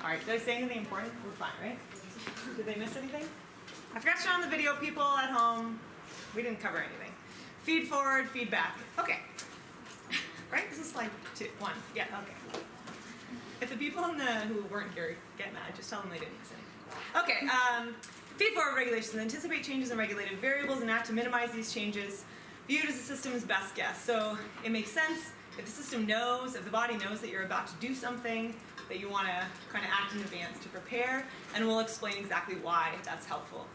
Alright, did I say anything important? We're fine, right? Did they miss anything? I forgot to show on the video, people at home. We didn't cover anything. Feed forward, feedback. Okay. Right? This is slide 1. Yeah, okay. If the people who weren't here get mad, just tell them they didn't miss anything. Okay, feed forward regulations. Anticipate changes in regulated variables and act to minimize these changes. Viewed as the system's best guess. So it makes sense if the system knows, if the body knows that you're about to do something, that you want to kind of act in advance to prepare, and we'll explain exactly why that's helpful.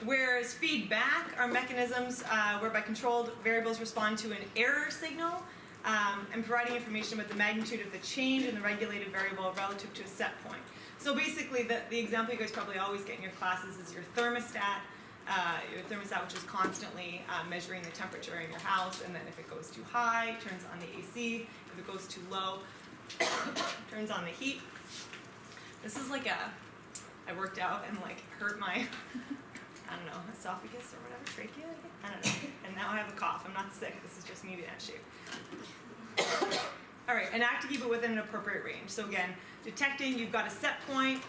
Whereas feedback are mechanisms whereby controlled variables respond to an error signal and providing information about the magnitude of the change in the regulated variable relative to a set point. So basically, the example you guys probably always get in your classes is your thermostat. Which is constantly measuring the temperature in your house, and then if it goes too high, turns on the AC. If it goes too low, turns on the heat. This is like I worked out and like hurt my, I don't know, esophagus or whatever, trachea, I don't know. And now I have a cough. I'm not sick. This is just me being out of shape. All right, and act to keep it within an appropriate range. So again, detecting, you've got a set point,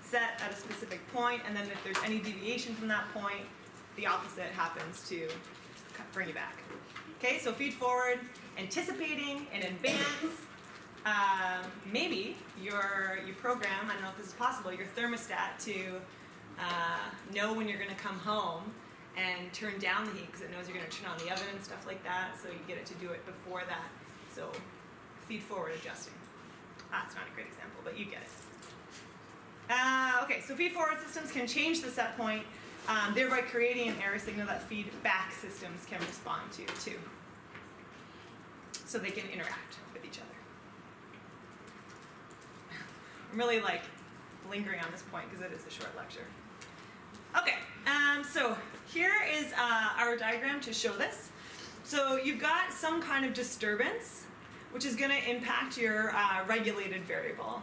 set at a specific point, and then if there's any deviation from that point, the opposite happens to bring you back. Okay, so feed forward, anticipating in advance. Maybe you program, I don't know if this is possible, your thermostat to know when you're going to come home and turn down the heat because it knows you're going to turn on the oven and stuff like that, so you get it to do it before that. So feed forward adjusting. That's not a great example, but you get it. Okay, so feed-forward systems can change the set point, thereby creating an error signal that feedback systems can respond to, too. So they can interact with each other. I'm really, lingering on this point because it is a short lecture. Okay, so here is our diagram to show this. So you've got some kind of disturbance, which is going to impact your regulated variable.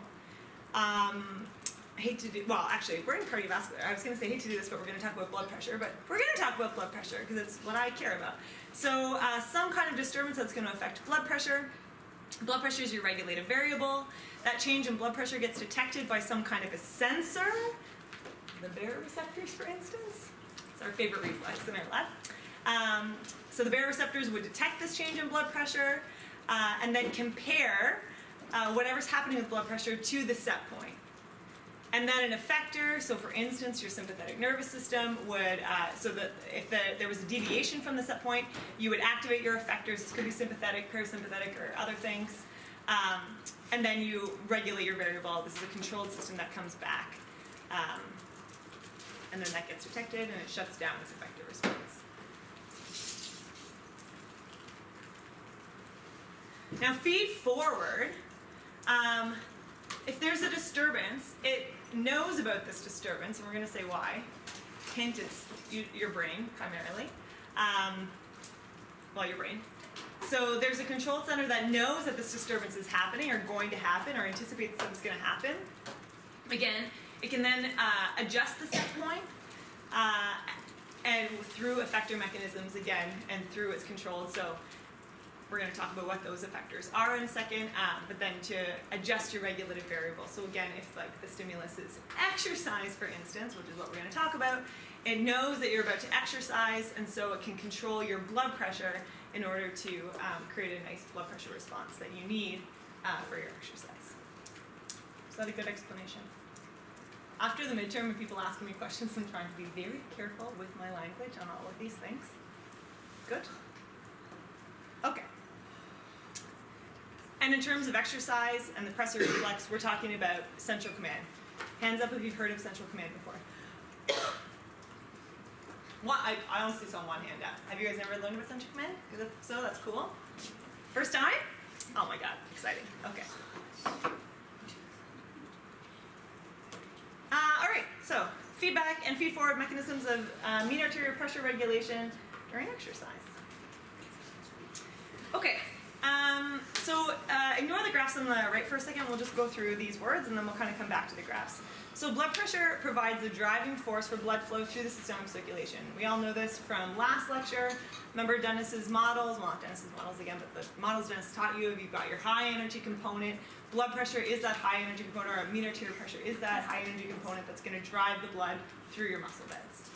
I hate to do, well, actually, we're in cardiovascular. I was going to say, I hate to do this, but we're going to talk about blood pressure. But we're going to talk about blood pressure because it's what I care about. So some kind of disturbance that's going to affect blood pressure. Blood pressure is your regulated variable. That change in blood pressure gets detected by some kind of a sensor. The baroreceptors, for instance. It's our favorite reflex in our lab. So the baroreceptors would detect this change in blood pressure and then compare whatever's happening with blood pressure to the set point. And then an effector, so for instance, your sympathetic nervous system would, so that if there was a deviation from the set point, you would activate your effectors. This could be sympathetic, parasympathetic, or other things. And then you regulate your variable. This is a controlled system that comes back. And then that gets detected, and it shuts down its effector response. Now, feed forward. If there's a disturbance, it knows about this disturbance, and we're going to say why. Hint, it's your brain, primarily. Your brain. So there's a control center that knows that this disturbance is happening, or going to happen, or anticipates that it's going to happen. Again, it can then adjust the set point, and through effector mechanisms, again, and through its control. So we're going to talk about what those effectors are in a second, but then to adjust your regulated variable. So again, if the stimulus is exercise, for instance, which is what we're going to talk about, it knows that you're about to exercise, and so it can control your blood pressure in order to create a nice blood pressure response that you need for your exercise. Is that a good explanation? After the midterm, when people ask me questions, I'm trying to be very careful with my language on all of these things. Good? Okay. And in terms of exercise and the pressor reflex, we're talking about central command. Hands up if you've heard of central command before. I honestly saw one hand up. Have you guys ever learned about central command? If so, that's cool. First time? Oh my god, exciting. Okay. All right, so feedback and feed-forward mechanisms of mean arterial pressure regulation during exercise. Okay, so ignore the graphs on the right for a second. We'll just go through these words and then we'll kind of come back to the graphs. So blood pressure provides the driving force for blood flow through the systemic circulation. We all know this from last lecture. Remember Dennis's models, well not Dennis's models again, but the models Dennis taught you. You've got your high energy component. Blood pressure is that high energy component, or mean arterial pressure is that high energy component that's going to drive the blood through your muscle beds.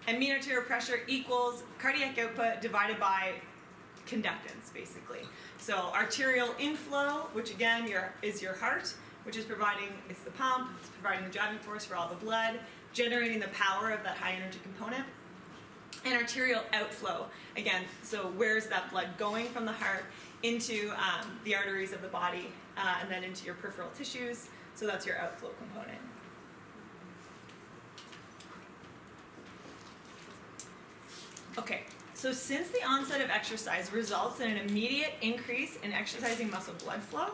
And mean arterial pressure equals cardiac output divided by conductance, basically. So arterial inflow, which again is your heart, which is it's the pump, it's providing the driving force for all the blood, generating the power of that high energy component. And arterial outflow, again, so where's that blood going from the heart into the arteries of the body and then into your peripheral tissues, so that's your outflow component. Okay, so since the onset of exercise results in an immediate increase in exercising muscle blood flow,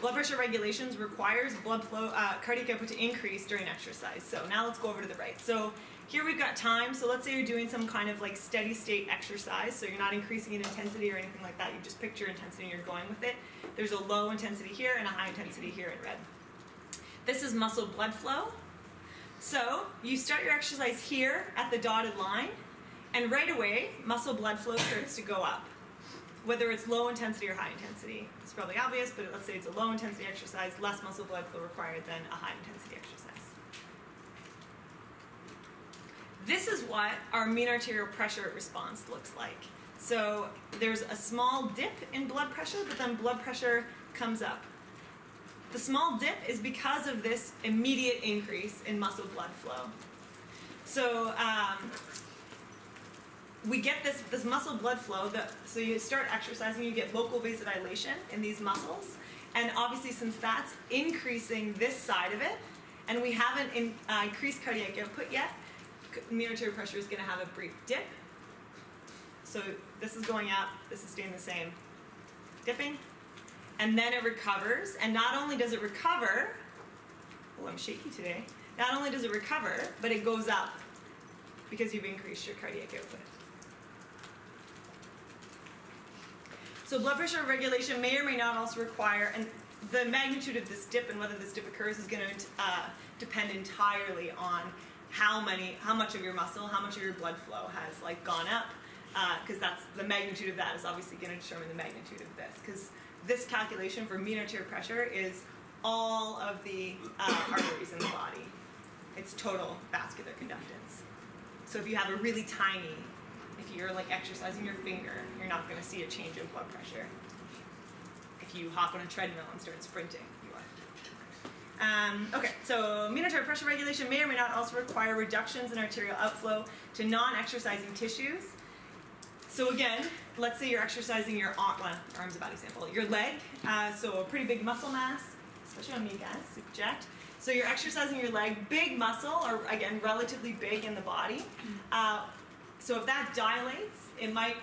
blood pressure regulations requires blood flow, cardiac output to increase during exercise. So now let's go over to the right. So here we've got time. So let's say you're doing some kind of like steady state exercise. So you're not increasing in intensity or anything like that. You just pick your intensity and you're going with it. There's a low intensity here and a high intensity here in red. This is muscle blood flow. So you start your exercise here at the dotted line. And right away, muscle blood flow starts to go up, whether it's low intensity or high intensity. It's probably obvious, but let's say it's a low intensity exercise, less muscle blood flow required than a high intensity exercise. This is what our mean arterial pressure response looks like. So there's a small dip in blood pressure, but then blood pressure comes up. The small dip is because of this immediate increase in muscle blood flow. So we get this muscle blood flow, so you start exercising, you get local vasodilation in these muscles, and obviously since that's increasing this side of it, and we haven't increased cardiac output yet, mean arterial pressure is going to have a brief dip. So this is going up, this is staying the same, dipping, and then it recovers, and not only does it recover, oh I'm shaky today, not only does it recover, but it goes up because you've increased your cardiac output. So blood pressure regulation may or may not also require, and the magnitude of this dip and whether this dip occurs is going to depend entirely on how much of your muscle, how much of your blood flow has like gone up, because that's the magnitude of that is obviously going to determine the magnitude of this. Because this calculation for mean arterial pressure is all of the arteries in the body. It's total vascular conductance. So if you have a really tiny, if you're like exercising your finger, you're not going to see a change in blood pressure. If you hop on a treadmill and start sprinting, you are. Okay, so mean arterial pressure regulation may or may not also require reductions in arterial outflow to non-exercising tissues. So again, let's say you're exercising your arm's a bad example, your leg, so a pretty big muscle mass, especially on me guys, super jacked. So you're exercising your leg, big muscle, or again, relatively big in the body. So if that dilates, it might,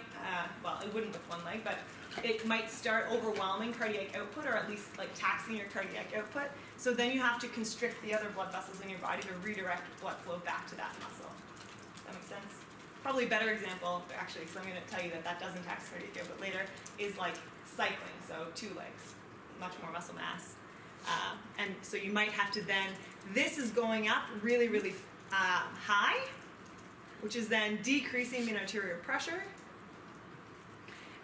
well, it wouldn't with one leg, but it might start overwhelming cardiac output, or at least like taxing your cardiac output. So then you have to constrict the other blood vessels in your body to redirect blood flow back to that muscle. Does that make sense? Probably a better example, actually, because I'm going to tell you that doesn't tax cardiac output later, is like cycling, so 2 legs, much more muscle mass. And so you might have to then, this is going up really, really high, which is then decreasing mean arterial pressure.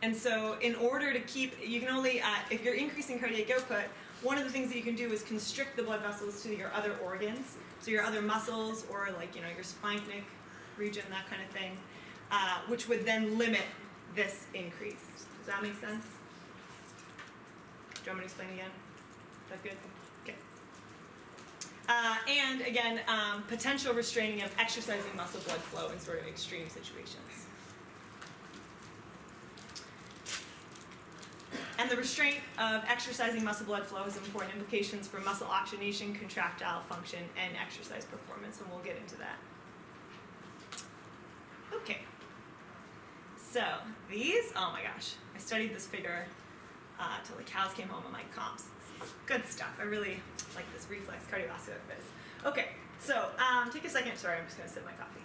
And so in order to keep, you can only, if you're increasing cardiac output, one of the things that you can do is constrict the blood vessels to your other organs, so your other muscles, or like, you know, your splanchnic region, that kind of thing, which would then limit this increase. Does that make sense? Do you want me to explain again? Is that good? Okay. And again, potential restraining of exercising muscle blood flow in sort of extreme situations. And the restraint of exercising muscle blood flow has important implications for muscle oxygenation, contractile function, and exercise performance, and we'll get into that. Okay. So these, oh my gosh, I studied this figure till the cows came home on my comps. This is good stuff. I really like this reflex cardiovascular fizz. Okay, so take a second. Sorry, I'm just going to sip my coffee.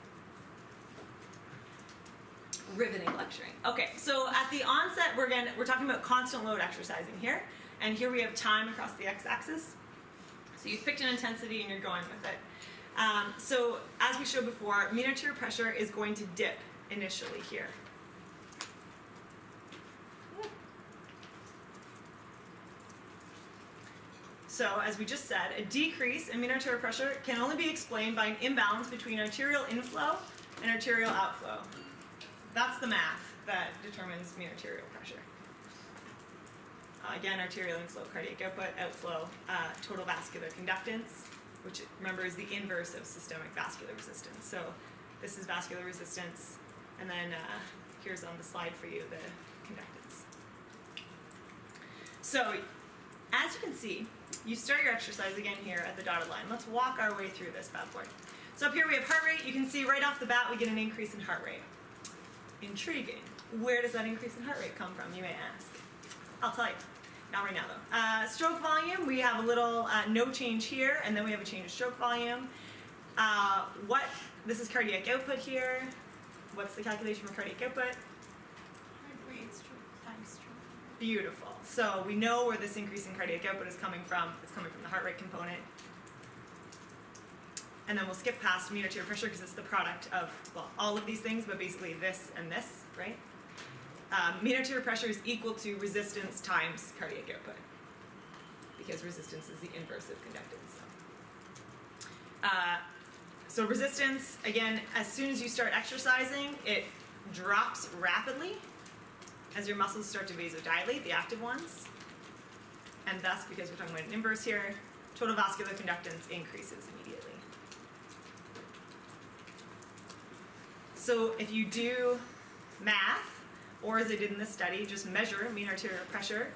Riveting lecturing. Okay, so at the onset, we're talking about constant load exercising here, and here we have time across the x-axis. So you've picked an intensity and you're going with it. So as we showed before, mean arterial pressure is going to dip initially here. So as we just said, a decrease in mean arterial pressure can only be explained by an imbalance between arterial inflow and arterial outflow. That's the math that determines mean arterial pressure. Again, arterial inflow, cardiac outflow, total vascular conductance, which remember is the inverse of systemic vascular resistance. So this is vascular resistance, and then here's on the slide for you the conductance. So as you can see, you start your exercise again here at the dotted line. Let's walk our way through this bad boy. So up here we have heart rate. You can see right off the bat we get an increase in heart rate. Intriguing. Where does that increase in heart rate come from, you may ask? I'll tell you. Not right now though. Stroke volume, we have a little no change here, and then we have a change of stroke volume. This is cardiac output here. What's the calculation for cardiac output? Heart rate, stroke, time stroke. Beautiful. So we know where this increase in cardiac output is coming from. It's coming from the heart rate component. And then we'll skip past mean arterial pressure because it's the product of, well, all of these things, but basically this and this, right? Mean arterial pressure is equal to resistance times cardiac output, because resistance is the inverse of conductance. So resistance, again, as soon as you start exercising, it drops rapidly as your muscles start to vasodilate, the active ones. And thus, because we're talking about an inverse here, total vascular conductance increases immediately. So if you do math, or as I did in this study, just measure mean arterial pressure,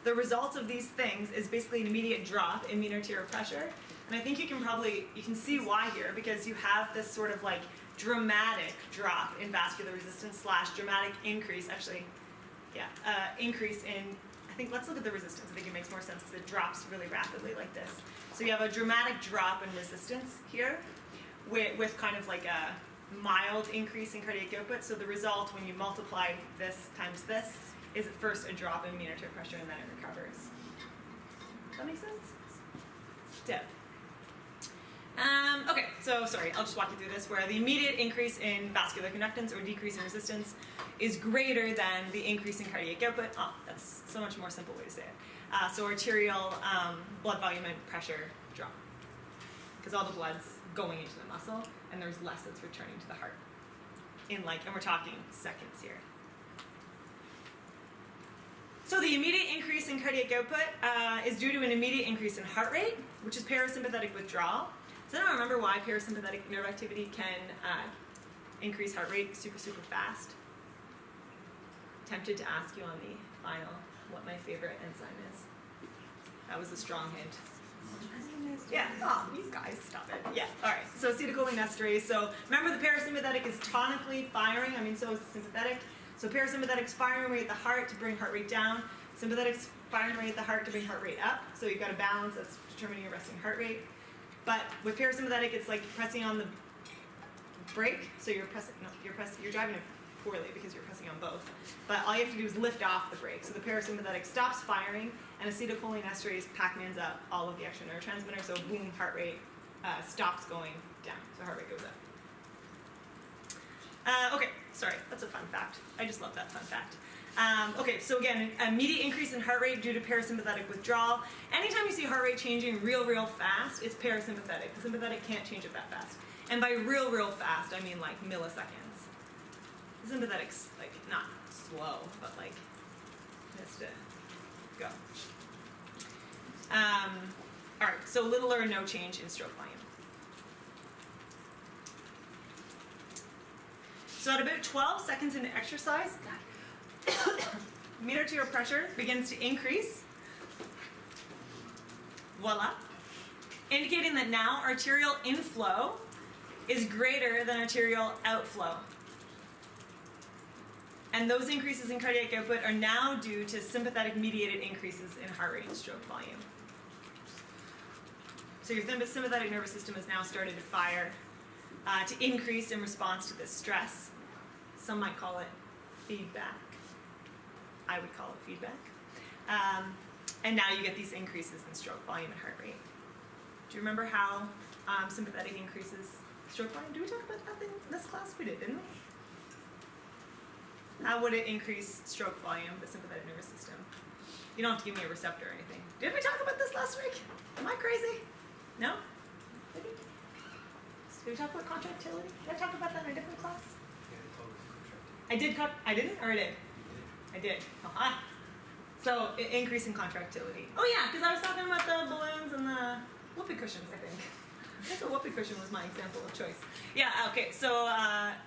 the result of these things is basically an immediate drop in mean arterial pressure. And I think you can see why here, because you have this sort of like dramatic drop in vascular resistance / dramatic increase, increase in, I think, let's look at the resistance. I think it makes more sense because it drops really rapidly like this. So you have a dramatic drop in resistance here with kind of like a mild increase in cardiac output. So the result when you multiply this times this is at first a drop in mean arterial pressure and then it recovers. Does that make sense? Dip. Okay, so sorry, I'll just walk you through this, where the immediate increase in vascular conductance or decrease in resistance is greater than the increase in cardiac output. Oh, that's so much more simple way to say it. So arterial blood volume and pressure drop, because all the blood's going into the muscle and there's less that's returning to the heart and we're talking seconds here. So the immediate increase in cardiac output is due to an immediate increase in heart rate, which is parasympathetic withdrawal. Does anyone remember why parasympathetic nerve activity can increase heart rate super, super fast? Tempted to ask you on the final what my favorite enzyme is. That was a strong hint. Yeah, oh, you guys, stop it. Yeah, all right, so acetylcholinesterase. So remember, the parasympathetic is tonically firing, so is the sympathetic. So parasympathetic's firing away at the heart to bring heart rate down. Sympathetic's firing away at the heart to bring heart rate up. So you've got a balance that's determining your resting heart rate. But with parasympathetic, it's like pressing on the brake. So you're driving it poorly because you're pressing on both. But all you have to do is lift off the brake. So the parasympathetic stops firing, and acetylcholinesterase Pac-Mans up all of the extra neurotransmitters. So boom, heart rate stops going down. So heart rate goes up. Okay, sorry, that's a fun fact. I just love that fun fact. Okay, so again, immediate increase in heart rate due to parasympathetic withdrawal. Anytime you see heart rate changing real fast, it's parasympathetic. The sympathetic can't change it that fast. And by real fast, I mean like milliseconds. The sympathetic's like not slow, but like has to go. All right, so little or no change in stroke volume. So at about 12 seconds into exercise, mean arterial pressure begins to increase. Voila. Indicating that now arterial inflow is greater than arterial outflow. And those increases in cardiac output are now due to sympathetic mediated increases in heart rate and stroke volume. So your sympathetic nervous system has now started to fire, to increase in response to this stress. Some might call it feedback. I would call it feedback. And now you get these increases in stroke volume and heart rate. Do you remember how sympathetic increases stroke volume? Did we talk about that in this class? We did, didn't we? How would it increase stroke volume, the sympathetic nervous system? You don't have to give me a receptor or anything. Did we talk about this last week? Am I crazy? No? Did we? Did we talk about contractility? Did I talk about that in a different class? I did. I didn't, or I did? I did. So increase in contractility. Oh yeah, because I was talking about the balloons and the whoopee cushions, I think. I think the whoopee cushion was my example of choice. Yeah, okay, so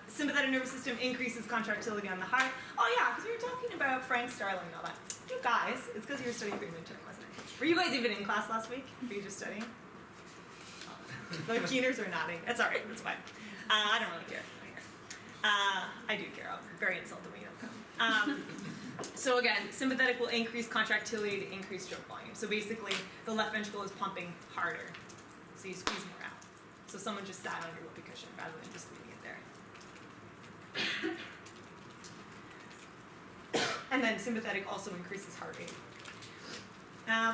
sympathetic nervous system increases contractility on the heart. Oh yeah, because we were talking about Frank Starling and all that. You guys, it's because you were studying for your midterm, wasn't it? Were you guys even in class last week? Were you just studying? The keeners are nodding. That's all right, that's fine. I don't really care. I do care. I'm very insulted when you don't come. So again, sympathetic will increase contractility to increase stroke volume. So basically, the left ventricle is pumping harder. So you squeeze more out. So someone just sat on your whoopee cushion rather than just leaving it there. And then sympathetic also increases heart rate.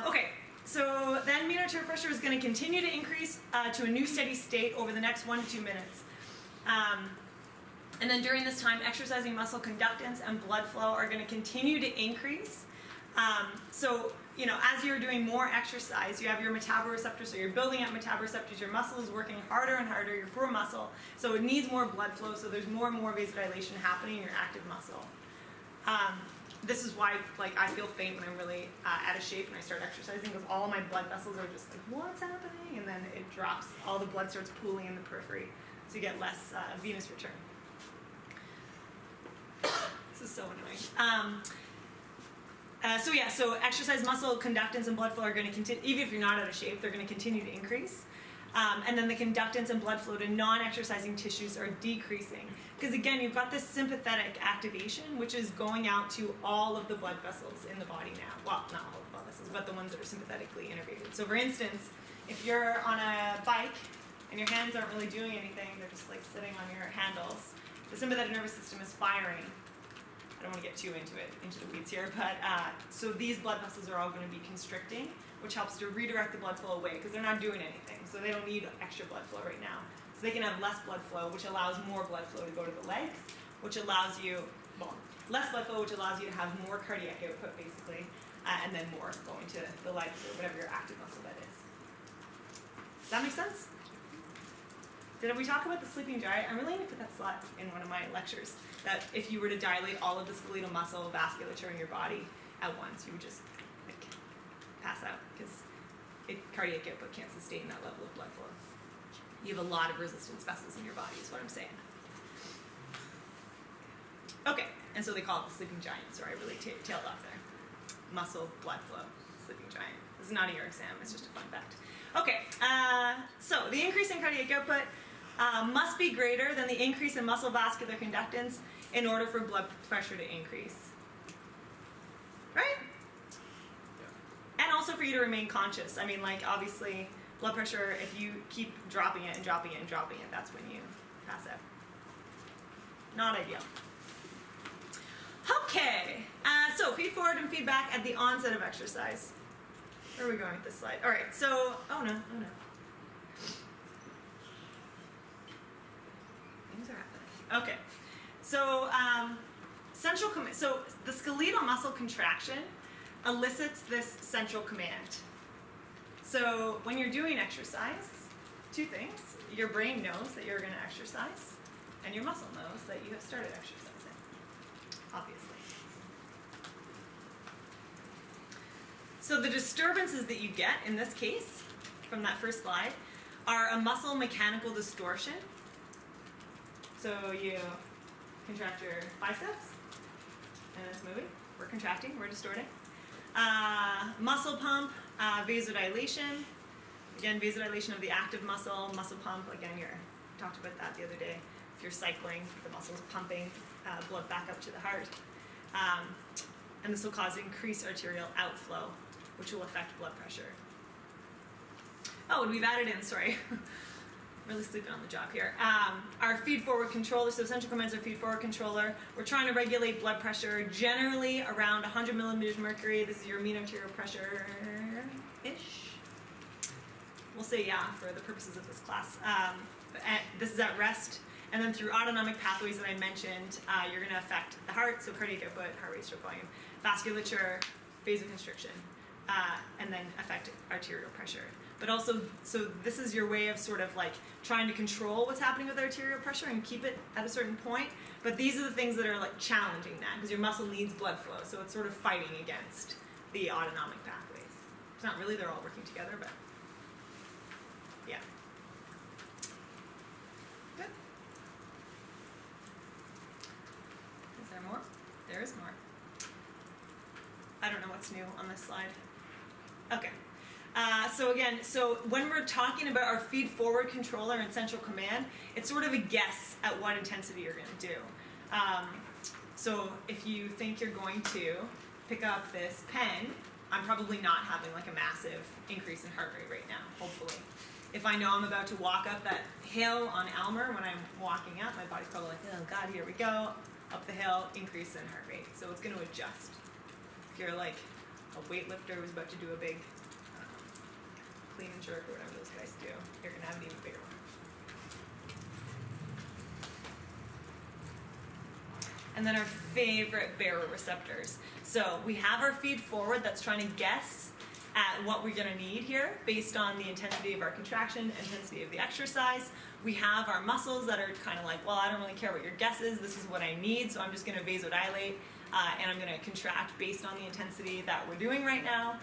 Okay, so then mean arterial pressure is going to continue to increase to a new steady state over the next 1 to 2 minutes. And then during this time, exercising muscle conductance and blood flow are going to continue to increase. So, you know, as you're doing more exercise, you have your metaboreceptors, so you're building up metaboreceptors, your muscle is working harder and harder, your core muscle, so it needs more blood flow, so there's more and more vasodilation happening in your active muscle. This is why, like, I feel faint when I'm really out of shape when I start exercising, because all of my blood vessels are just like, what's happening? And then it drops, all the blood starts pooling in the periphery, so you get less venous return. This is so annoying. So exercise muscle conductance and blood flow are going to continue, even if you're not out of shape, they're going to continue to increase. And then the conductance and blood flow to non-exercising tissues are decreasing. Because again, you've got this sympathetic activation, which is going out to all of the blood vessels in the body now. Well, not all of the blood vessels, but the ones that are sympathetically innervated. So for instance, if you're on a bike and your hands aren't really doing anything, they're just like sitting on your handles, the sympathetic nervous system is firing. I don't want to get too into the weeds here, but so these blood vessels are all going to be constricting, which helps to redirect the blood flow away because they're not doing anything, so they don't need extra blood flow right now. So they can have less blood flow, which allows more blood flow to go to the legs, which allows you, well, less blood flow, which allows you to have more cardiac output, basically, and then more going to the legs or whatever your active muscle that is. Does that make sense? Did we talk about the sleeping giant? I'm really going to put that slide in one of my lectures, that if you were to dilate all of the skeletal muscle vasculature in your body at once, you would just like pass out because cardiac output can't sustain that level of blood flow. You have a lot of resistance vessels in your body is what I'm saying. Okay, and so they call it the sleeping giant, so I really tailed off there. Muscle, blood flow, sleeping giant. This is not a year exam, it's just a fun fact. Okay, so the increase in cardiac output must be greater than the increase in muscle vascular conductance in order for blood pressure to increase. Right? Yeah. And also for you to remain conscious. I mean, like, obviously, blood pressure, if you keep dropping it and dropping it and dropping it, that's when you pass out. Not ideal. Okay, so feed forward and feedback at the onset of exercise. Where are we going with this slide? All right, so, oh no. Things are happening. Okay, so so the skeletal muscle contraction elicits this central command. So when you're doing exercise, two things. Your brain knows that you're going to exercise, and your muscle knows that you have started exercising, obviously. So the disturbances that you get in this case, from that first slide, are a muscle mechanical distortion. So you contract your biceps, and it's moving. We're contracting, we're distorting. Muscle pump, vasodilation. Again, vasodilation of the active muscle, muscle pump. Again, talked about that the other day. If you're cycling, the muscle's pumping blood back up to the heart. And this will cause increased arterial outflow, which will affect blood pressure. Oh, and we've added in, sorry, really sleeping on the job here. Our feed-forward controller, so central command's our feed-forward controller. We're trying to regulate blood pressure, generally around 100 millimeters of mercury. This is your mean arterial pressure-ish. We'll say yeah for the purposes of this class. This is at rest. And then through autonomic pathways that I mentioned, you're going to affect the heart, so cardiac output, heart rate, stroke volume, vasculature, vasoconstriction, and then affect arterial pressure. But also, so this is your way of sort of like trying to control what's happening with arterial pressure and keep it at a certain point. But these are the things that are like challenging that, because your muscle needs blood flow, so it's sort of fighting against the autonomic pathways. It's not really, they're all working together, but yeah. Good. Is there more? There is more. I don't know what's new on this slide. Okay. So when we're talking about our feed-forward controller and central command, it's sort of a guess at what intensity you're going to do. So if you think you're going to pick up this pen, I'm probably not having like a massive increase in heart rate right now, hopefully. If I know I'm about to walk up that hill on Elmer when I'm walking up, my body's probably like, oh God, here we go. Up the hill, increase in heart rate. So it's going to adjust. If you're like a weightlifter who's about to do a big clean and jerk or whatever those guys do, you're going to have an even bigger one. And then our favorite baroreceptors. So we have our feed forward that's trying to guess at what we're going to need here based on the intensity of our contraction, intensity of the exercise. We have our muscles that are kind of like, well, I don't really care what your guess is. This is what I need, so I'm just going to vasodilate and I'm going to contract based on the intensity that we're doing right now.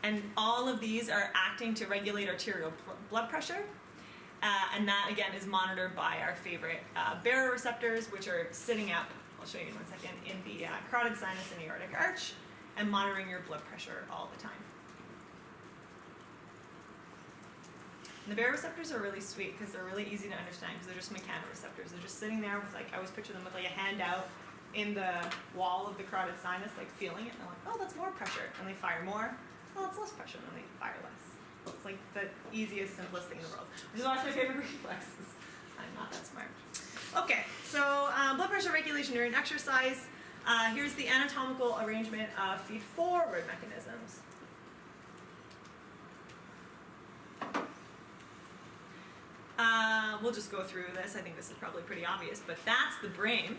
And all of these are acting to regulate arterial blood pressure. And that, again, is monitored by our favorite baroreceptors, which are sitting up, I'll show you in 1 second, in the carotid sinus and aortic arch, and monitoring your blood pressure all the time. And the baroreceptors are really sweet because they're really easy to understand because they're just mechanoreceptors. They're just sitting there with, like, I always picture them with like a hand out in the wall of the carotid sinus, like feeling it, and they're like, oh, that's more pressure, and they fire more. Oh, it's less pressure, and then they fire less. It's like the easiest, simplest thing in the world, which is why my favorite reflexes. I'm not that smart. Okay, so blood pressure regulation during exercise. Here's the anatomical arrangement of feed-forward mechanisms. We'll just go through this. I think this is probably pretty obvious, but that's the brain.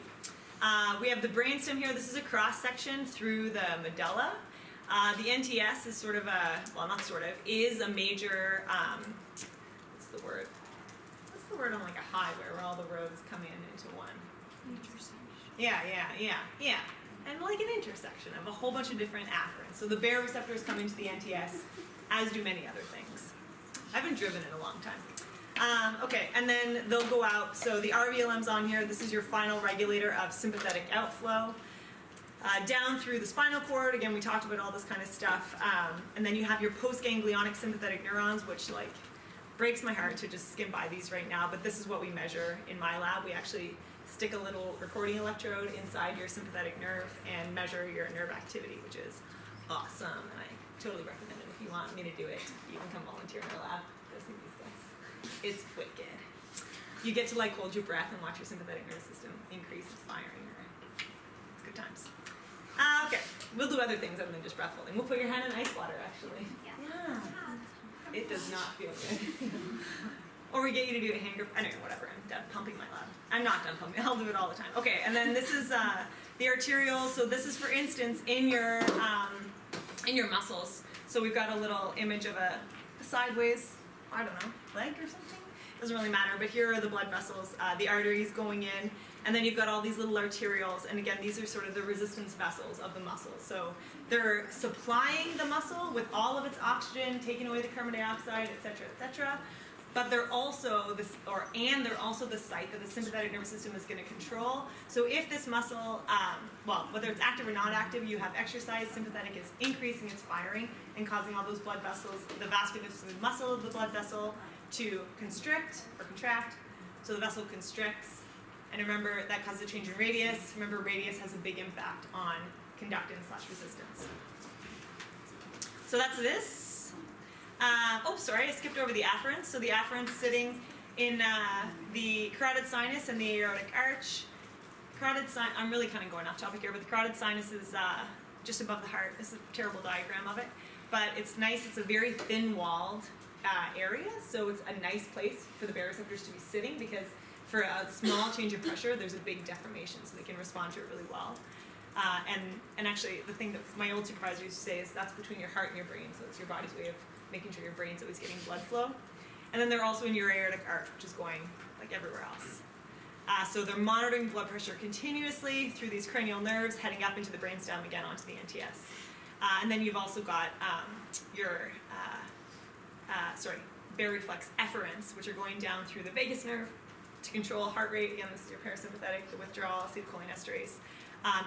We have the brainstem here. This is a cross-section through the medulla. The NTS is sort of a, well, not sort of, is a major, what's the word? What's the word on like a highway where all the roads come in into one? Intersection. Yeah. And like an intersection of a whole bunch of different afferents. So the baroreceptors come into the NTS, as do many other things. I haven't driven in a long time. Okay, and then they'll go out. So the RVLM's on here. This is your final regulator of sympathetic outflow. Down through the spinal cord, again, we talked about all this kind of stuff. And then you have your postganglionic sympathetic neurons, which like breaks my heart to just skim by these right now, but this is what we measure in my lab. We actually stick a little recording electrode inside your sympathetic nerve and measure your nerve activity, which is awesome. And I totally recommend it. If you want me to do it, you can come volunteer in our lab. Go see these guys. It's wicked. You get to like hold your breath and watch your sympathetic nervous system increase its firing. It's good times. Okay, we'll do other things other than just breath holding. We'll put your hand in ice water, actually. Yeah. It does not feel good. Or we get you to do a hand grip. Anyway, whatever. I'm done pumping my lab. I'm not done pumping. I'll do it all the time. Okay, and then this is the arterial. So this is, for instance, in your muscles. So we've got a little image of a sideways, I don't know, leg or something. Doesn't really matter. But here are the blood vessels, the arteries going in. And then you've got all these little arterioles, and again, these are sort of the resistance vessels of the muscle. So they're supplying the muscle with all of its oxygen, taking away the carbon dioxide, et cetera, but they're also they're also the site that the sympathetic nervous system is going to control. So if this muscle, well, whether it's active or not active, you have exercise, sympathetic is increasing its firing and causing all those blood vessels, the vascular muscle of the blood vessel, to constrict or contract. So the vessel constricts. And remember, that causes a change in radius. Remember, radius has a big impact on conductance/resistance. So that's this. Oh, sorry, I skipped over the afferents. So the afferents sitting in the carotid sinus and the aortic arch. I'm really kind of going off topic here, but the carotid sinus is just above the heart. This is a terrible diagram of it, but it's nice. It's a very thin-walled area, so it's a nice place for the baroreceptors to be sitting because for a small change in pressure, there's a big deformation, so they can respond to it really well. And actually, the thing that my old supervisor used to say is that's between your heart and your brain, so it's your body's way of making sure your brain's always getting blood flow. And then they're also in your aortic arch, which is going like everywhere else. So they're monitoring blood pressure continuously through these cranial nerves, heading up into the brainstem again onto the NTS. And then you've also got your baroreflex efferents, which are going down through the vagus nerve to control heart rate. Again, this is your parasympathetic, the withdrawal, acetylcholinesterase,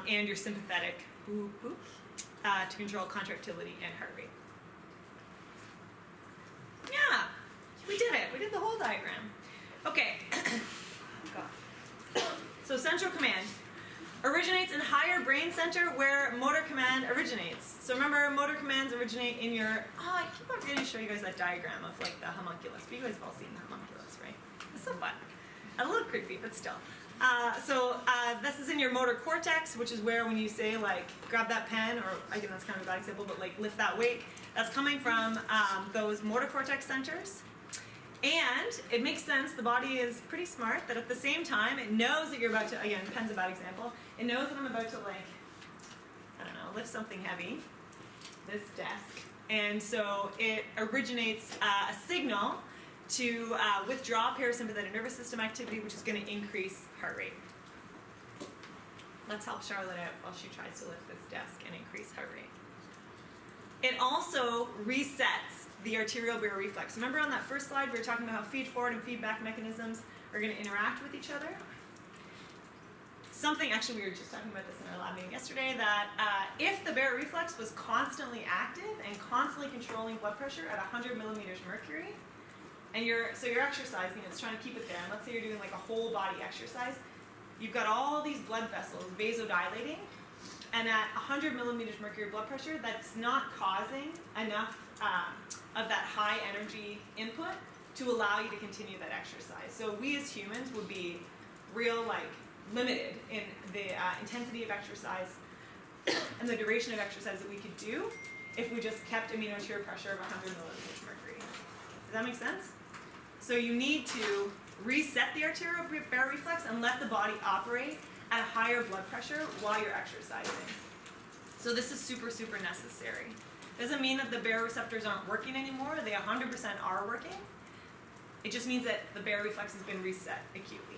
and your sympathetic to control contractility and heart rate. Yeah, we did it. We did the whole diagram. Okay. So central command originates in higher brain center where motor command originates. So remember, motor commands originate in your, I keep on forgetting to show you guys that diagram of like the homunculus. But you guys have all seen the homunculus, right? It's so fun. A little creepy, but still. This is in your motor cortex, which is where when you say like, grab that pen, or again, that's kind of a bad example, but like lift that weight, that's coming from those motor cortex centers. And it makes sense, the body is pretty smart, that at the same time, it knows that you're about to, again, pen's a bad example, it knows that I'm about to like, I don't know, lift something heavy, this desk, and so it originates a signal to withdraw parasympathetic nervous system activity, which is going to increase heart rate. Let's help Charlotte out while she tries to lift this desk and increase heart rate. It also resets the arterial baroreflex. Remember on that first slide we were talking about how feed-forward and feedback mechanisms are going to interact with each other? Actually we were just talking about this in our lab meeting yesterday, that if the baroreflex was constantly active and constantly controlling blood pressure at 100 millimeters mercury, and you're exercising, it's trying to keep it there, and let's say you're doing like a whole body exercise, you've got all these blood vessels vasodilating, and at 100 millimeters mercury blood pressure, that's not causing enough of that high energy input to allow you to continue that exercise. So we as humans would be real limited in the intensity of exercise and the duration of exercise that we could do if we just kept a mean arterial pressure of 100 millimeters mercury. Does that make sense? So you need to reset the arterial baroreflex and let the body operate at a higher blood pressure while you're exercising. So this is super, super necessary. Doesn't mean that the baroreceptors aren't working anymore. They 100% are working. It just means that the baroreflex has been reset acutely.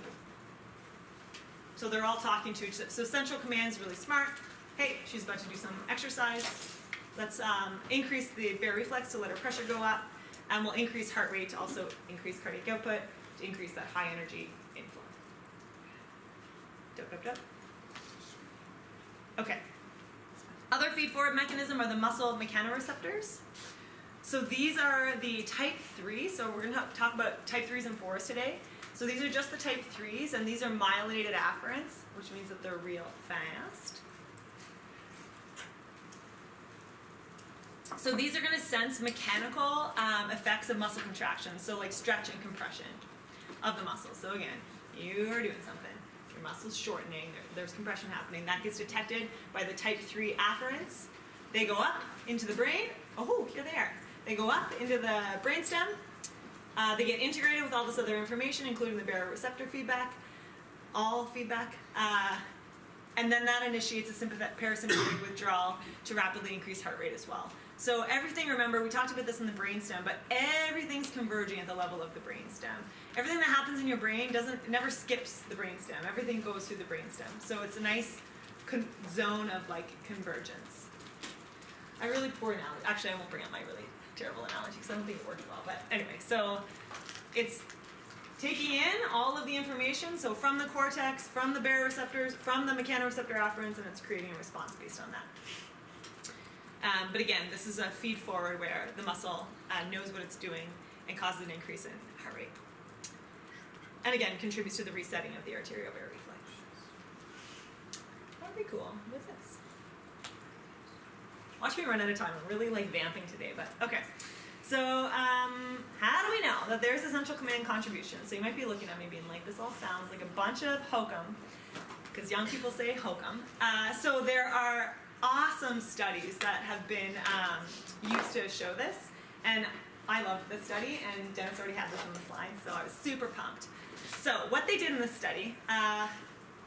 So they're all talking to each other. So central command is really smart. Hey, she's about to do some exercise. Let's increase the baroreflex to let her pressure go up, and we'll increase heart rate to also increase cardiac output, to increase that high energy inflow. Okay. Other feed-forward mechanism are the muscle mechanoreceptors. So these are the type 3, so we're going to talk about type 3s and 4s today. So these are just the type 3s, and these are myelinated afferents, which means that they're real fast. So these are going to sense mechanical effects of muscle contraction, so like stretch and compression of the muscles. So again, you're doing something. Your muscle's shortening, there's compression happening. That gets detected by the type 3 afferents. They go up into the brain. Oh, you're there. They go up into the brainstem. They get integrated with all this other information, including the baroreceptor feedback, all feedback. And then that initiates a parasympathetic withdrawal to rapidly increase heart rate as well. So everything, remember, we talked about this in the brainstem, but everything's converging at the level of the brainstem. Everything that happens in your brain never skips the brainstem. Everything goes through the brainstem. So it's a nice zone of convergence. A really poor analogy. Actually, I won't bring up my really terrible analogy because I don't think it worked well. But anyway, so it's taking in all of the information, so from the cortex, from the baroreceptors, from the mechanoreceptor afferents, and it's creating a response based on that. But again, this is a feed forward where the muscle knows what it's doing and causes an increase in heart rate. And again, contributes to the resetting of the arterial baroreflex. That'd be cool. What's this? Watch me run out of time. I'm really vamping today, but okay. So how do we know that there's a central command contribution? So you might be looking at me being like, this all sounds like a bunch of hokum, because young people say hokum. So there are awesome studies that have been used to show this, and I loved this study, and Dennis already had this on the slide, so I was super pumped. So what they did in this study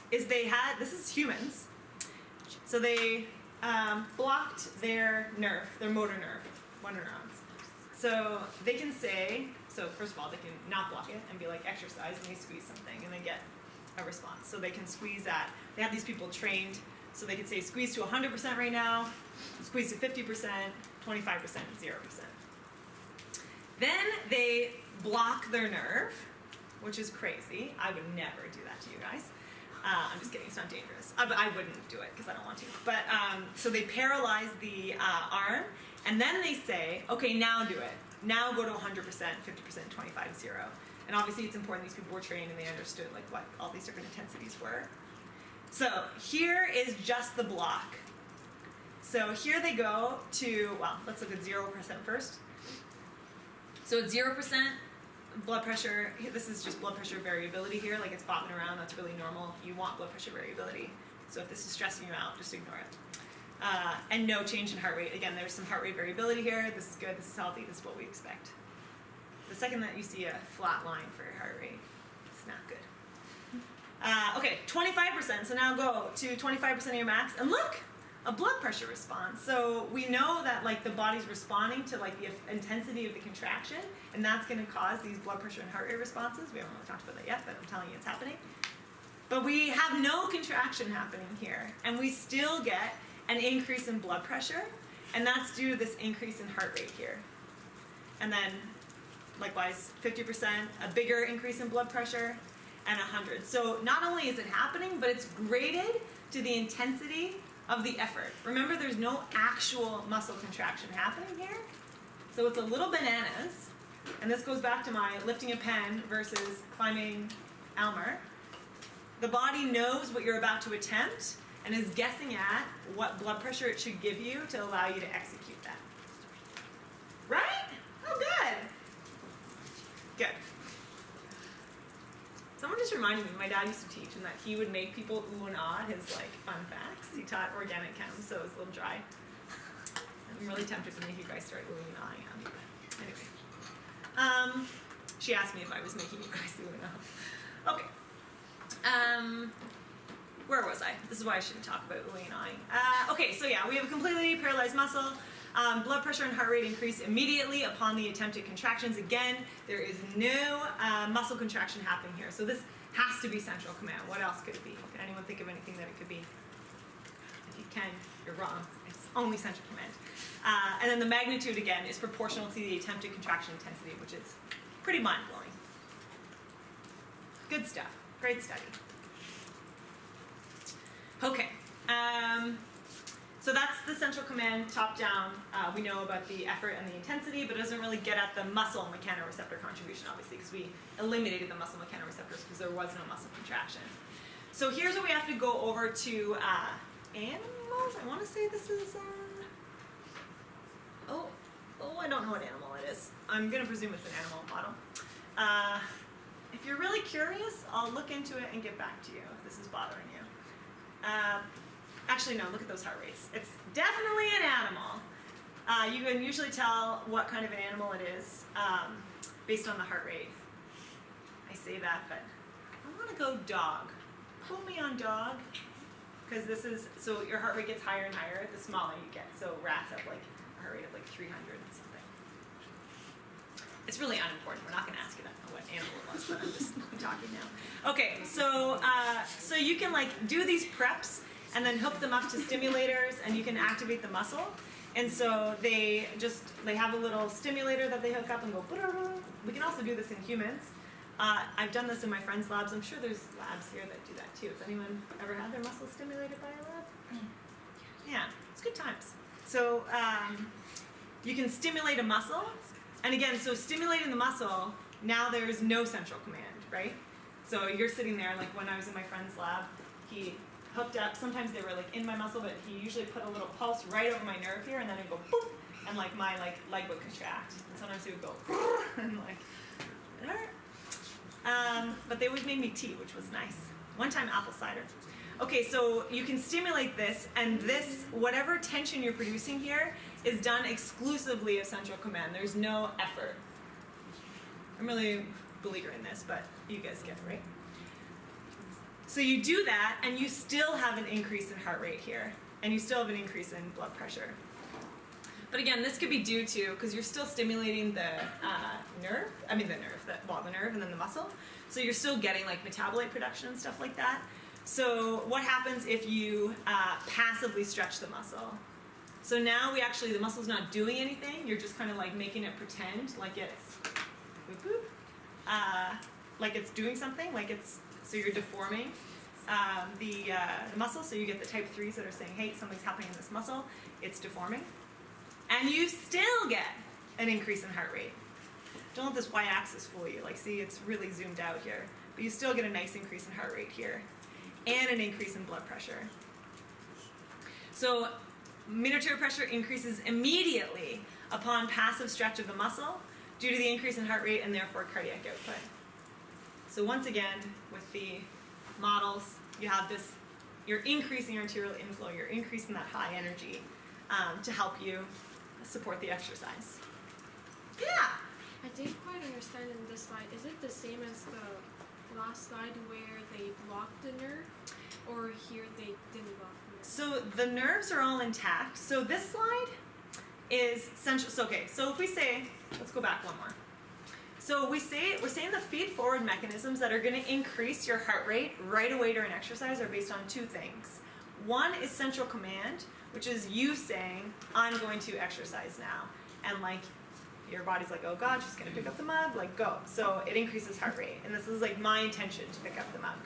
is this is humans, so they blocked their nerve, their motor nerve, motor neurons. So they can say, so first of all, they can not block it and be like exercise, and they squeeze something, and they get a response. So they can squeeze that. They have these people trained, so they can say squeeze to 100% right now, squeeze to 50%, 25%, 0%. Then they block their nerve, which is crazy. I would never do that to you guys. I'm just kidding, it's not dangerous. But I wouldn't do it because I don't want to. But so they paralyze the arm, and then they say, okay, now do it. Now go to 100%, 50%, 25, 0. And obviously it's important these people were trained and they understood like what all these different intensities were. So here is just the block. So here they go to, well, let's look at 0% first. So at 0%, blood pressure, this is just blood pressure variability here, like it's bopping around, that's really normal. You want blood pressure variability. So if this is stressing you out, just ignore it. And no change in heart rate. Again, there's some heart rate variability here. This is good, this is healthy, this is what we expect. The second that you see a flat line for your heart rate, it's not good. Okay, 25%, so now go to 25% of your max, and look, a blood pressure response. So we know that like the body's responding to like the intensity of the contraction, and that's gonna cause these blood pressure and heart rate responses. We haven't really talked about that yet, but I'm telling you it's happening. But we have no contraction happening here, and we still get an increase in blood pressure, and that's due to this increase in heart rate here. And then likewise, 50%, a bigger increase in blood pressure, and 100. So not only is it happening, but it's graded to the intensity of the effort. Remember, there's no actual muscle contraction happening here. So it's a little bananas, and this goes back to my lifting a pen versus climbing Elmer. The body knows what you're about to attempt and is guessing at what blood pressure it should give you to allow you to execute that. Right? Oh, good. Good. Someone just reminded me, my dad used to teach, and that he would make people ooh and ah his like fun facts. He taught organic chem, so it was a little dry. I'm really tempted to make you guys start oohing and ahhing on me, but anyway. She asked me if I was making you guys ooh and ah. Okay. Where was I? This is why I shouldn't talk about oohing and ahhing. Okay, so yeah, we have a completely paralyzed muscle. Blood pressure and heart rate increase immediately upon the attempted contractions. Again, there is no muscle contraction happening here. So this has to be central command. What else could it be? Can anyone think of anything that it could be? If you can, you're wrong. It's only central command. And then the magnitude, again, is proportional to the attempted contraction intensity, which is pretty mind-blowing. Good stuff. Great study. Okay. So that's the central command, top-down. We know about the effort and the intensity, but it doesn't really get at the muscle mechanoreceptor contribution, obviously, because we eliminated the muscle mechanoreceptors because there was no muscle contraction. So here's what we have to go over to animals. I want to say this is, I don't know what animal it is. I'm going to presume it's an animal model. If you're really curious, I'll look into it and get back to you if this is bothering you. Actually, no, look at those heart rates. It's definitely an animal. You can usually tell what kind of an animal it is based on the heart rate. I say that, but I want to go dog. Pull me on dog, because this is, so your heart rate gets higher and higher the smaller you get. So rats have like a heart rate of like 300 and something. It's really unimportant. We're not going to ask you that what animal it was, but I'm just talking now. Okay, so so you can like do these preps and then hook them up to stimulators, and you can activate the muscle. And so they have a little stimulator that they hook up and go. We can also do this in humans. I've done this in my friends' labs. I'm sure there's labs here that do that too. Has anyone ever had their muscles stimulated by a lab? Yeah, it's good times. So you can stimulate a muscle, and again, so stimulating the muscle, now there's no central command, right? So you're sitting there, like when I was in my friend's lab, he hooked up, sometimes they were like in my muscle, but he usually put a little pulse right over my nerve here, and then it'd go boop, and like my leg would contract. And sometimes it would go and like it hurt. But they always made me tea, which was nice. One time apple cider. Okay, so you can stimulate this, and this, whatever tension you're producing here, is done exclusively of central command. There's no effort. I'm really a believer in this, but you guys get it, right? So you do that, and you still have an increase in heart rate here, and you still have an increase in blood pressure. But again, this could be due to, because you're still stimulating the nerve and then the muscle. So you're still getting like metabolite production and stuff like that. So what happens if you passively stretch the muscle? So now the muscle's not doing anything. You're just kind of like making it pretend like it's, like it's doing something, so you're deforming the muscle. So you get the type 3s that are saying, hey, something's happening in this muscle. It's deforming. And you still get an increase in heart rate. Don't let this y-axis fool you. Like, see, it's really zoomed out here. But you still get a nice increase in heart rate here. And an increase in blood pressure. So mean arterial pressure increases immediately upon passive stretch of the muscle due to the increase in heart rate and therefore cardiac output. So once again, with the models, you have this, you're increasing your arterial inflow, you're increasing that high energy to help you support the exercise. Yeah? I didn't quite understand in this slide. Is it the same as the last slide where they blocked the nerve, or here they didn't block the nerve? So the nerves are all intact. So this slide is central. So okay, so if we say, let's go back one more. So we're saying the feed-forward mechanisms that are going to increase your heart rate right away during exercise are based on two things. One is central command, which is you saying, I'm going to exercise now. And like, your body's like, oh God, she's gonna pick up the mug, like go. So it increases heart rate. And this is like my intention to pick up the mug.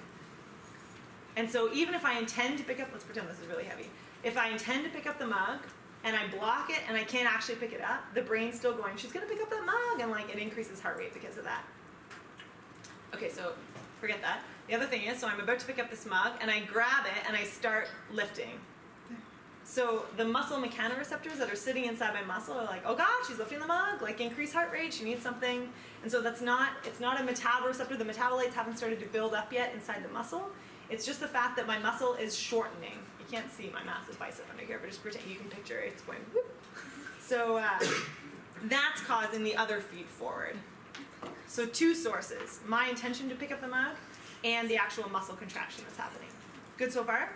And so even if I intend to pick up, let's pretend this is really heavy. If I intend to pick up the mug and I block it and I can't actually pick it up, the brain's still going, she's gonna pick up that mug, and like it increases heart rate because of that. Okay, so forget that. The other thing is, so I'm about to pick up this mug and I grab it and I start lifting. So the muscle mechanoreceptors that are sitting inside my muscle are like, oh God, she's lifting the mug, like increase heart rate, she needs something. And so it's not a metaboreceptor, the metabolites haven't started to build up yet inside the muscle. It's just the fact that my muscle is shortening. You can't see my massive bicep under here, but just pretend you can picture it, it's going whoop. So that's causing the other feed forward. So two sources, my intention to pick up the mug and the actual muscle contraction that's happening. Good so far?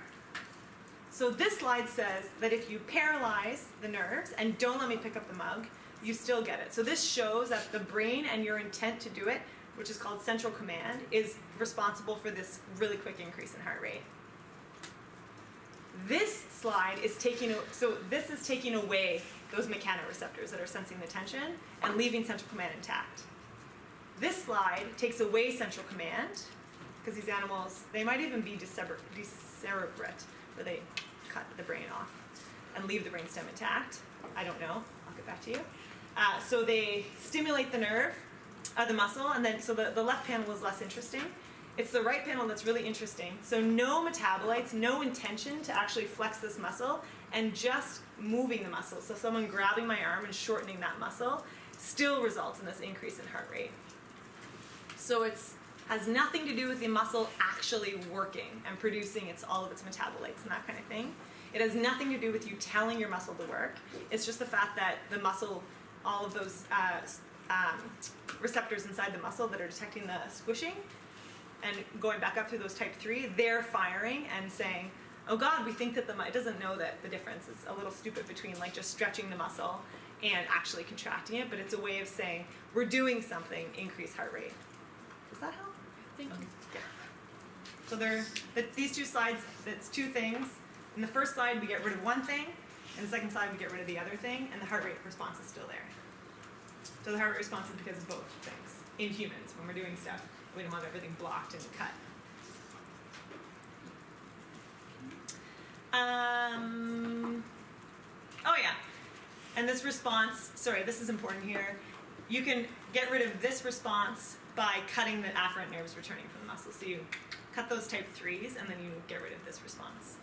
So this slide says that if you paralyze the nerves and don't let me pick up the mug, you still get it. So this shows that the brain and your intent to do it, which is called central command, is responsible for this really quick increase in heart rate. This slide is taking away those mechanoreceptors that are sensing the tension and leaving central command intact. This slide takes away central command, because these animals, they might even be decerebrate, where they cut the brain off and leave the brainstem intact. I don't know. I'll get back to you. So they stimulate the nerve, the muscle, and then so the left panel is less interesting. It's the right panel that's really interesting. So no metabolites, no intention to actually flex this muscle, and just moving the muscle. So someone grabbing my arm and shortening that muscle still results in this increase in heart rate. So it's has nothing to do with the muscle actually working and producing all of its metabolites and that kind of thing. It has nothing to do with you telling your muscle to work. It's just the fact that the muscle, all of those receptors inside the muscle that are detecting the squishing and going back up through those type 3, they're firing and saying, oh God, we think that it doesn't know that the difference is a little stupid between like just stretching the muscle and actually contracting it, but it's a way of saying, we're doing something, increase heart rate. Does that help? Thank you. Yeah. So these two slides, it's two things. In the first slide, we get rid of one thing. In the second slide, we get rid of the other thing, and the heart rate response is still there. So the heart rate response is because of both things. In humans, when we're doing stuff, we don't have everything blocked and cut. Oh yeah, and this response, sorry, this is important here. You can get rid of this response by cutting the afferent nerves returning from the muscle. So you cut those type 3s and then you get rid of this response.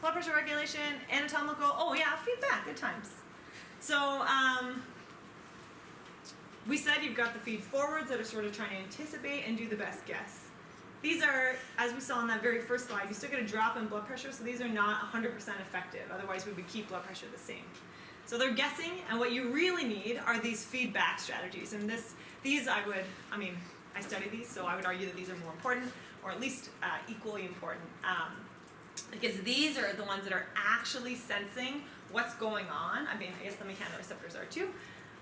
blood pressure regulation, anatomical, oh yeah, feedback, good times. So, we said you've got the feed forwards that are sort of trying to anticipate and do the best guess. These are, as we saw on that very first slide, you still get a drop in blood pressure, so these are not 100% effective. Otherwise, we would keep blood pressure the same. So they're guessing, and what you really need are these feedback strategies. And I study these, so I would argue that these are more important, or at least equally important. Because these are the ones that are actually sensing what's going on. I guess the mechanoreceptors are too,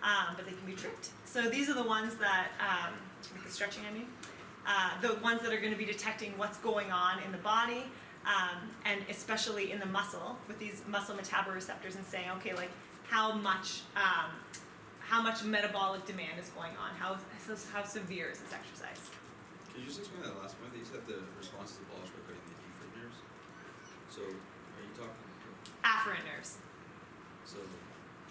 but they can be tricked. So these are the ones that, with the stretching the ones that are going to be detecting what's going on in the body, and especially in the muscle, with these muscle metaboreceptors, and saying, okay, like how much metabolic demand is going on, how severe is this exercise? Can you just explain that last point that you said the response is abolished by cutting the efferent nerves? So, are you talking? Afferent nerves. So.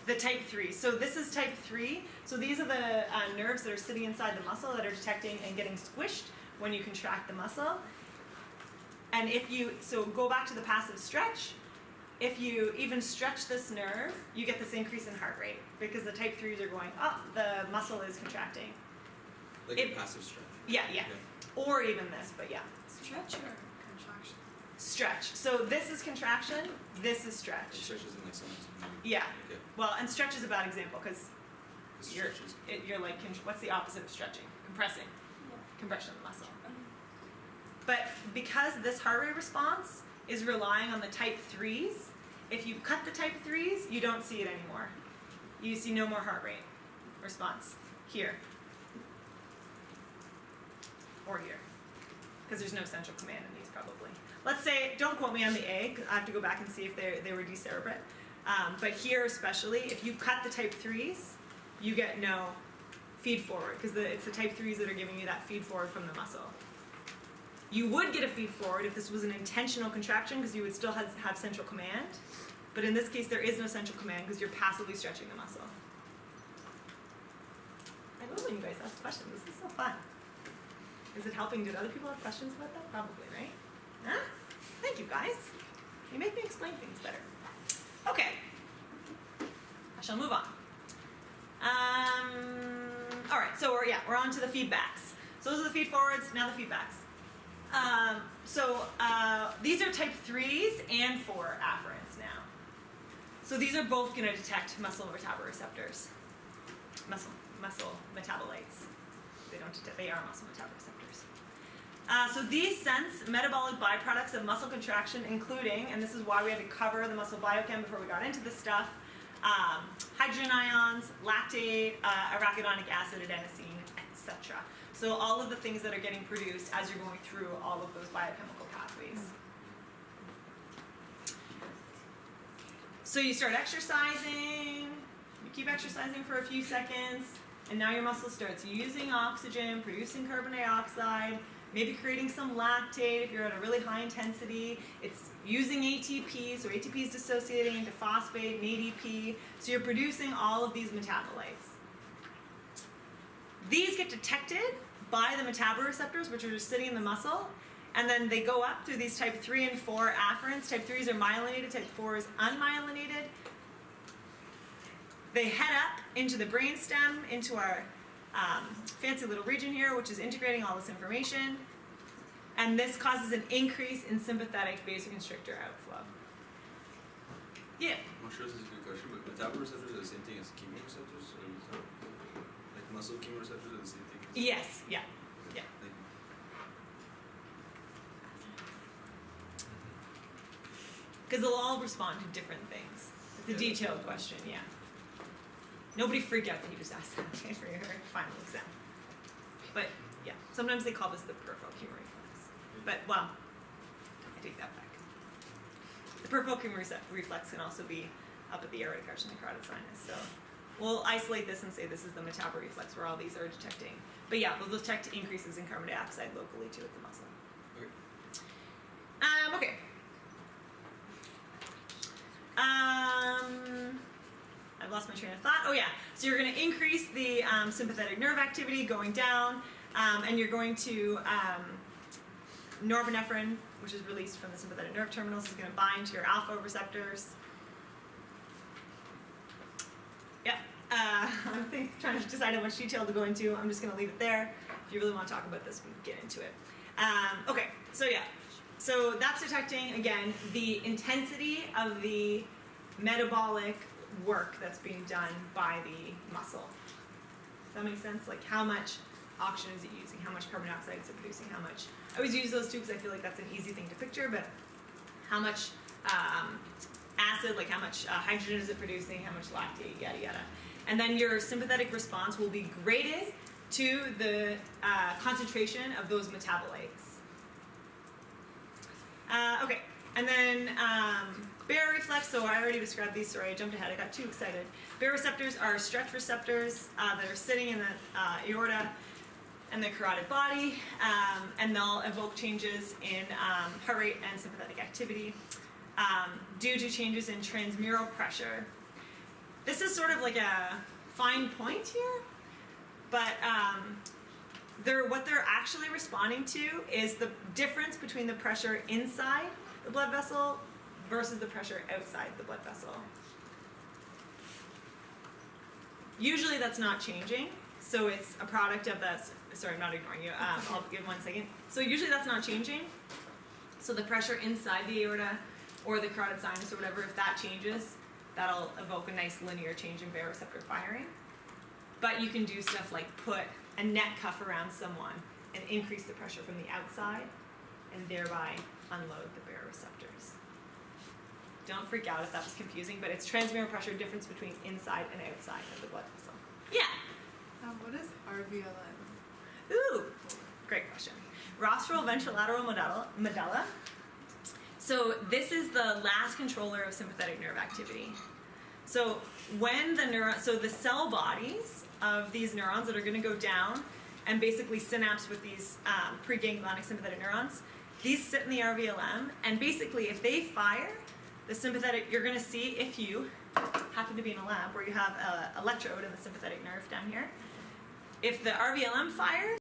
The type 3. So this is type 3. So these are the nerves that are sitting inside the muscle that are detecting and getting squished when you contract the muscle. And so go back to the passive stretch. If you even stretch this nerve, you get this increase in heart rate because the type 3s are going, oh, the muscle is contracting. Like a passive stretch. Yeah. Or even this, but yeah. Stretch or contraction? Stretch. So this is contraction, this is stretch. It stretches in like someone's movie. Yeah. Okay. Well, and stretch is a bad example because you're like, what's the opposite of stretching? Compressing. Yeah. Compression of the muscle. But because this heart rate response is relying on the type 3s, if you cut the type 3s, you don't see it anymore. You see no more heart rate response here. Or here. Because there's no central command in these probably. Let's say, don't quote me on the A, 'cause I have to go back and see if they were decerebrate. But here especially, if you cut the type 3s, you get no feed forward, because it's the type 3s that are giving you that feed forward from the muscle. You would get a feed forward if this was an intentional contraction, because you would still have central command. But in this case, there is no central command because you're passively stretching the muscle. I love when you guys ask questions. This is so fun. Is it helping? Did other people have questions about that? Probably, right? Huh? Thank you, guys. You make me explain things better. Okay. I shall move on. All right, so we're on to the feedbacks. So those are the feed forwards, now the feedbacks. These are type 3s and 4 afferents now. So these are both going to detect muscle metaboreceptors. Muscle metabolites. They are muscle metaboreceptors. So these sense metabolic byproducts of muscle contraction, including, and this is why we had to cover the muscle biochem before we got into this stuff, hydrogen ions, lactate, arachidonic acid, adenosine, etc. So all of the things that are getting produced as you're going through all of those biochemical pathways. So you start exercising, you keep exercising for a few seconds, and now your muscle starts using oxygen, producing carbon dioxide, maybe creating some lactate if you're at a really high intensity. It's using ATP, so ATP is dissociating into phosphate and ADP. So you're producing all of these metabolites. These get detected by the metaboreceptors, which are just sitting in the muscle, and then they go up through these type 3 and 4 afferents. Type 3s are myelinated, type 4 is unmyelinated. They head up into the brainstem, into our fancy little region here, which is integrating all this information. And this causes an increase in sympathetic vasoconstrictor outflow. Yeah? I'm not sure this is a good question, but metaboreceptors are the same thing as chemoreceptors? Like muscle chemoreceptors are the same thing as... Yes, yeah. Yeah. Because they'll all respond to different things. It's a detailed question, yeah. Nobody freaked out that you just asked that for your final exam. But yeah, sometimes they call this the peripheral chemoreflex. But well, I take that back. The peripheral chemoreflex can also be up at the aortic arch and the carotid sinus. So we'll isolate this and say this is the metaboreflex where all these are detecting. But yeah, they'll detect increases in carbon dioxide locally too at the muscle. Okay. I've lost my train of thought. Oh yeah, so you're going to increase the sympathetic nerve activity going down, and you're going to Norepinephrine, which is released from the sympathetic nerve terminals, is going to bind to your alpha receptors. Yep. I'm trying to decide how much detail to go into. I'm just going to leave it there. If you really want to talk about this, we can get into it. Okay, so yeah. So that's detecting, again, the intensity of the metabolic work that's being done by the muscle. Does that make sense? Like how much oxygen is it using? How much carbon dioxide is it producing? How much? I always use those two because I feel like that's an easy thing to picture, but how much acid, like how much hydrogen is it producing? How much lactate, yada yada. And then your sympathetic response will be graded to the concentration of those metabolites. Okay, and then baroreflex, so I already described these, sorry, I jumped ahead, I got too excited. Baroreceptors are stretch receptors that are sitting in the aorta and the carotid body, and they'll evoke changes in heart rate and sympathetic activity due to changes in transmural pressure. This is sort of like a fine point here, but what they're actually responding to is the difference between the pressure inside the blood vessel versus the pressure outside the blood vessel. Usually that's not changing, so it's a product of the, sorry, I'm not ignoring you, I'll give 1 second. So usually that's not changing, so the pressure inside the aorta or the carotid sinus or whatever, if that changes, that'll evoke a nice linear change in baroreceptor firing. But you can do stuff like put a net cuff around someone and increase the pressure from the outside and thereby unload the baroreceptors. Don't freak out if that was confusing, but it's transmural pressure difference between inside and outside of the blood vessel. Yeah? What is RVLM? Ooh, great question. Rostral ventrolateral medulla. So this is the last controller of sympathetic nerve activity. So when the cell bodies of these neurons that are going to go down and basically synapse with these preganglionic sympathetic neurons, these sit in the RVLM, and basically if they fire, the sympathetic, you're going to see if you happen to be in a lab where you have an electrode in the sympathetic nerve down here, if the RVLM fires,